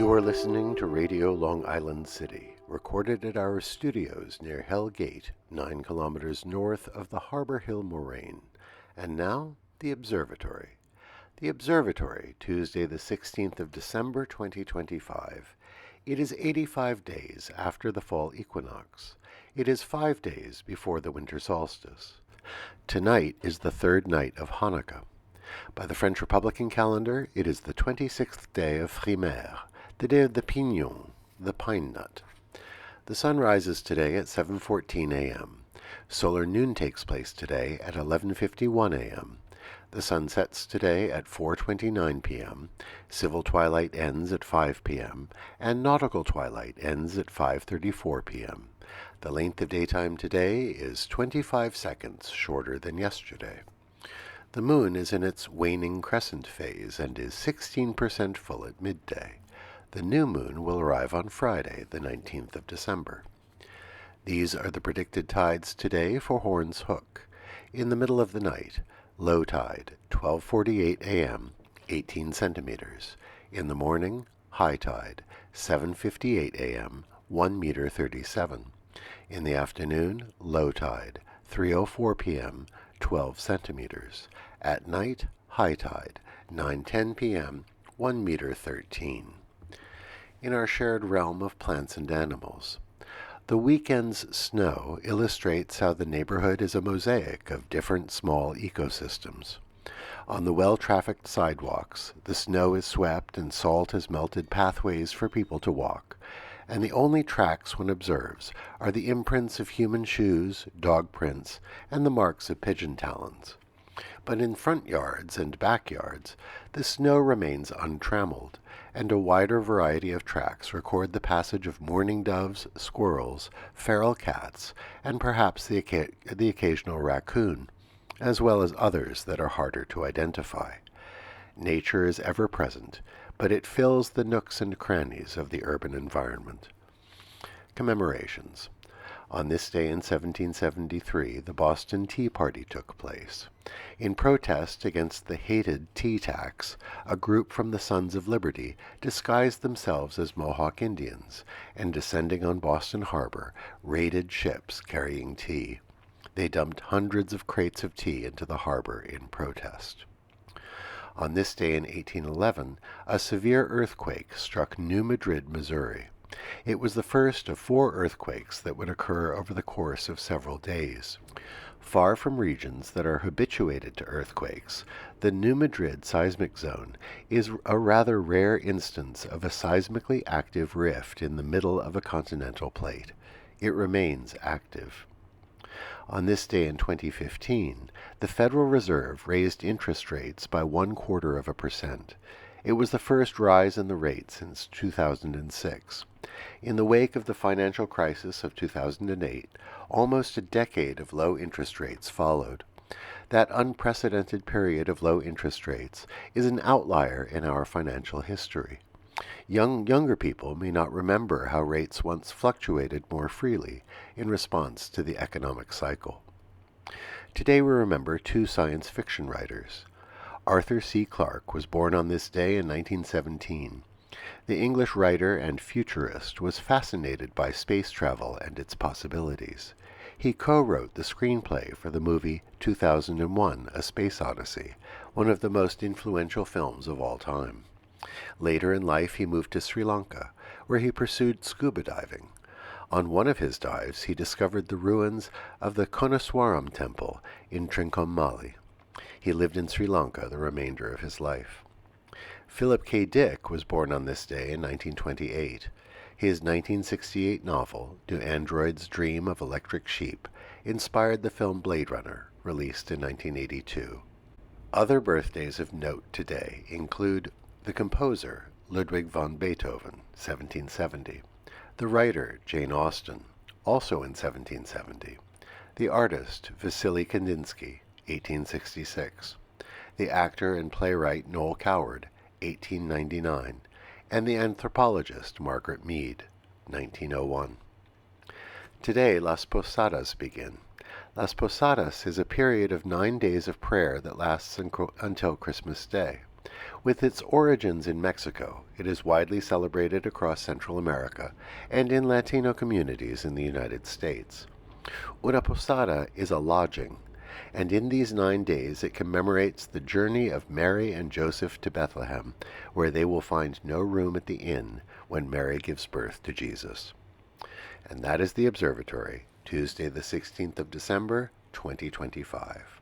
You are listening to Radio Long Island City, recorded at our studios near Hell Gate, 9 kilometers north of the Harbor Hill Moraine. And now, the Observatory. The Observatory, Tuesday the 16th of December 2025. It is 85 days after the fall equinox. It is 5 days before the winter solstice. Tonight is the third night of Hanukkah. By the French Republican calendar, it is the 26th day of Frimaire, the day of the pignon, the pine nut. The sun rises today at 7:14 a.m. Solar noon takes place today at 11:51 a.m. The sun sets today at 4:29 p.m. Civil twilight ends at 5 p.m. and nautical twilight ends at 5:34 p.m. The length of daytime today is 25 seconds shorter than yesterday. The moon is in its waning crescent phase and is 16% full at midday. The new moon will arrive on Friday, the 19th of December. These are the predicted tides today for Horn's Hook. In the middle of the night, low tide, 12:48 a.m., 18 centimeters. In the morning, high tide, 7:58 a.m., 1 meter 37. In the afternoon, low tide, 3:04 p.m., 12 centimeters. At night, high tide, 9:10 p.m., 1 meter 13. In our shared realm of plants and animals, the weekend's snow illustrates how the neighborhood is a mosaic of different small ecosystems. On the well-trafficked sidewalks, the snow is swept and salt has melted pathways for people to walk, and the only tracks one observes are the imprints of human shoes, dog prints, and the marks of pigeon talons. But in front yards and backyards, the snow remains untrammeled, and a wider variety of tracks record the passage of mourning doves, squirrels, feral cats, and perhaps the occasional raccoon, as well as others that are harder to identify. Nature is ever present, but it fills the nooks and crannies of the urban environment. Commemorations. On this day in 1773, the Boston Tea Party took place. In protest against the hated tea tax, a group from the Sons of Liberty disguised themselves as Mohawk Indians, and descending on Boston Harbor, raided ships carrying tea. They dumped hundreds of crates of tea into the harbor in protest. On this day in 1811, a severe earthquake struck New Madrid, Missouri. It was the first of 4 earthquakes that would occur over the course of several days. Far from regions that are habituated to earthquakes, the New Madrid seismic zone is a rather rare instance of a seismically active rift in the middle of a continental plate. It remains active. On this day in 2015, the Federal Reserve raised interest rates by 0.25%. It was the first rise in the rate since 2006. In the wake of the financial crisis of 2008, almost a decade of low interest rates followed. That unprecedented period of low interest rates is an outlier in our financial history. Younger people may not remember how rates once fluctuated more freely in response to the economic cycle. Today we remember 2 science fiction writers. Arthur C. Clarke was born on this day in 1917. The English writer and futurist was fascinated by space travel and its possibilities. He co-wrote the screenplay for the movie 2001: A Space Odyssey, one of the most influential films of all time. Later in life he moved to Sri Lanka, where he pursued scuba diving. On one of his dives he discovered the ruins of the Konaswaram Temple in Trincomalee. He lived in Sri Lanka the remainder of his life. Philip K. Dick was born on this day in 1928. His 1968 novel, Do Androids Dream of Electric Sheep, inspired the film Blade Runner, released in 1982. Other birthdays of note today include the composer, Ludwig van Beethoven, 1770, the writer, Jane Austen, also in 1770, the artist, Vasily Kandinsky, 1866, the actor and playwright Noel Coward, 1899, and the anthropologist Margaret Mead, 1901. Today, Las Posadas begin. Las Posadas is a period of 9 days of prayer that lasts until Christmas Day. With its origins in Mexico, it is widely celebrated across Central America and in Latino communities in the United States. Una posada is a lodging, and in these 9 days it commemorates the journey of Mary and Joseph to Bethlehem, where they will find no room at the inn when Mary gives birth to Jesus. And that is the Observatory, Tuesday the 16th of December, 2025.